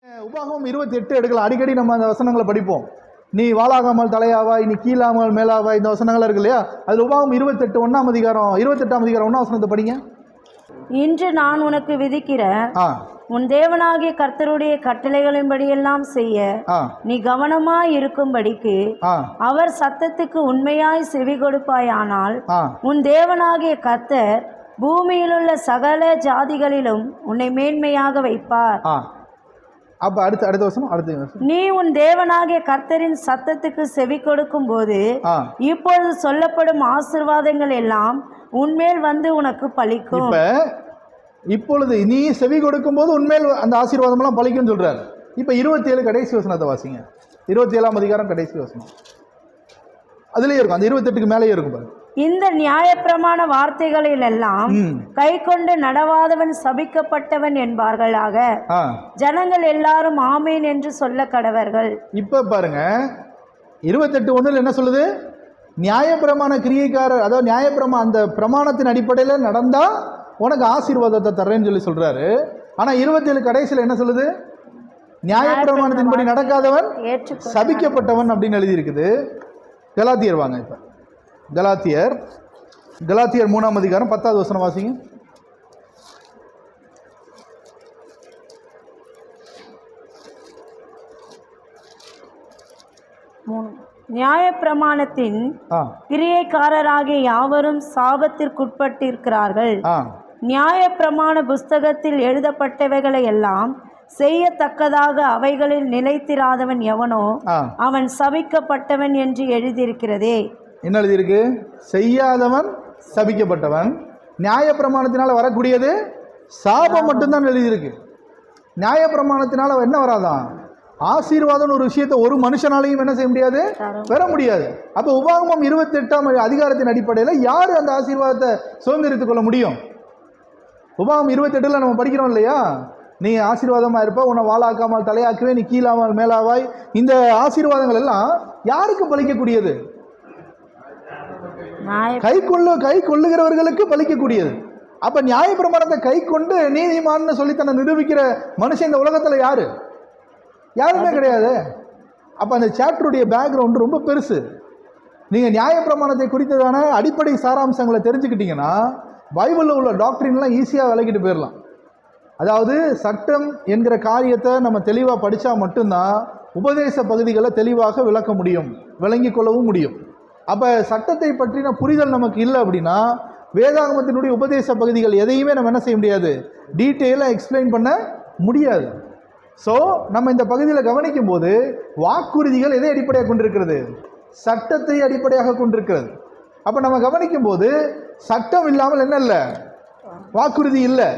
உபாகமம் 28 எடுக்கலாம். அடிக்கடி நம்ம அந்த வசனங்களை படிப்போம். நீ வாளாகாமல் தலையாவாய், நீ கீழாமல் மேலாவாய், இந்த வசனங்கள் இருக்கு இல்லையா? அதில் உபாகமம் 28 1ஆம் அதிகாரம் 1 வசனத்தை படிங்க. இன்று நான் உனக்கு விதிக்கிற உன் தேவனாகிய கர்த்தருடைய கட்டளைகளின்படியெல்லாம் செய்ய நீ கவனமாய் இருக்கும்படிக்கு அவர் சத்தத்துக்கு உண்மையாய் செவி கொடுப்பாயானால் உன் தேவனாகிய கர்த்தர் பூமியிலுள்ள சகல ஜாதிகளிலும் உன்னை மேன்மையாக வைப்பார். அப்ப அடுத்த வசனம். நீ உன் தேவனாகிய கர்த்தரின் சத்தத்துக்கு செவி கொடுக்கும் போது இப்பொழுது சொல்லப்படும் ஆசீர்வாதங்கள் எல்லாம் உன்மேல் வந்து உனக்கு பலிக்கும். இப்பொழுது நீ செவி கொடுக்கும் போது உண்மையில் அந்த ஆசீர்வாதம் எல்லாம் பலிக்கும் சொல்றாரு. இப்ப 27 கடைசி வசனத்தை வாசிங்க. 27ஆம் அதிகாரம் கடைசி வசனம். அதுலயே இருக்கும், அந்த 28க்கு மேலேயே இருக்கும் பாருங்க. இந்த நியாயப்பிரமாண வார்த்தைகளில் எல்லாம் கை கொண்டு நடவாதவன் சபிக்கப்பட்டவன் என்பார்களாக ஜனங்கள் எல்லாரும் ஆமேன் என்று சொல்ல கடவர்கள். இப்ப பாருங்க 28:1 என்ன சொல்லுது? நியாயப்பிரமாண கிரியைக்காரர், அதாவது அந்த பிரமாணத்தின் அடிப்படையில் நடந்தா உனக்கு ஆசீர்வாதத்தை தர்றேன்னு சொல்றாரு. ஆனா 27 கடைசியில் என்ன சொல்லுது? நியாயப்பிரமாணத்தின்படி நடக்காதவன் சபிக்கப்பட்டவன் அப்படின்னு எழுதி இருக்குது. கலாத்தியர் வாங்க. இப்ப கலாத்தியர் 3ஆம் அதிகாரம் 10வது வசனம் வாசிங்க. நியாயப்பிரமாணத்தின் கிரியைக்காரராகிய யாவரும் சாபத்திற்குட்பட்டிருக்கிறார்கள். நியாயப்பிரமாண புஸ்தகத்தில் எழுதப்பட்டவைகளை எல்லாம் செய்யத்தக்கதாக அவைகளில் நிலைத்திராதவன் எவனோ அவன் சபிக்கப்பட்டவன் என்று எழுதியிருக்கிறதே. என்ன எழுதியிருக்கு? செய்யாதவன் சபிக்கப்பட்டவன். நியாயப்பிரமாணத்தினால வரக்கூடியது சாபம் மட்டும்தான் எழுதியிருக்கு. நியாயப்பிரமாணத்தினால என்ன வராதான்? ஆசீர்வாதம் ஒரு விஷயத்தை ஒரு மனுஷனாலையும் என்ன செய்ய முடியாது, பெற முடியாது. அப்ப உபாகமம் 28ஆம் அதிகாரத்தின் அடிப்படையில் யாரு அந்த ஆசீர்வாதத்தை சுதந்திரித்துக் கொள்ள முடியும்? உபாகமம் 28ல நம்ம படிக்கிறோம் இல்லையா? நீ ஆசீர்வாதமா இருப்ப, உன்னை வாளாக்காமல் தலையாக்குவே, நீ கீழாமல் மேலாவாய். இந்த ஆசீர்வாதங்கள் எல்லாம் யாருக்கு பலிக்கக்கூடியது? கை கொள்ளுகிறவர்களுக்கு பலிக்கக்கூடியது. அப்ப நியாயப்பிரமாணத்தை கை கொண்டு நீதிமான்னு சொல்லி தன்னை நிரூபிக்கிற மனுஷன் இந்த உலகத்துல யாருமே கிடையாது. அப்ப அந்த சாப்டருடைய பேக்ரவுண்ட் ரொம்ப பெருசு. நீங்க நியாயப்பிரமாணத்தை குறித்ததான அடிப்படை சாராம்சங்களை தெரிஞ்சுக்கிட்டீங்கன்னா பைபிளில் உள்ள டாக்டரின்லாம் ஈஸியாக விளக்கிட்டு போயிடலாம். அதாவது சட்டம் என்கிற காரியத்தை நம்ம தெளிவாக படித்தா மட்டும்தான் உபதேச பகுதிகளை தெளிவாக விளக்க முடியும், விளங்கி கொள்ளவும் முடியும். அப்போ சட்டத்தை பற்றின புரிதல் நமக்கு இல்லை அப்படின்னா வேதாகமத்தினுடைய உபதேச பகுதிகள் எதையுமே நம்ம என்ன செய்ய முடியாது, டீட்டெயிலாக எக்ஸ்பிளைன் பண்ண முடியாது. ஸோ நம்ம இந்த பகுதியில் கவனிக்கும் போது வாக்குறுதிகள் எதை அடிப்படையாக கொண்டிருக்கிறது? சட்டத்தை அடிப்படையாக கொண்டிருக்கிறது. அப்போ நம்ம கவனிக்கும் போது சட்டம் இல்லாமல் என்ன இல்லை, வாக்குறுதி இல்லை.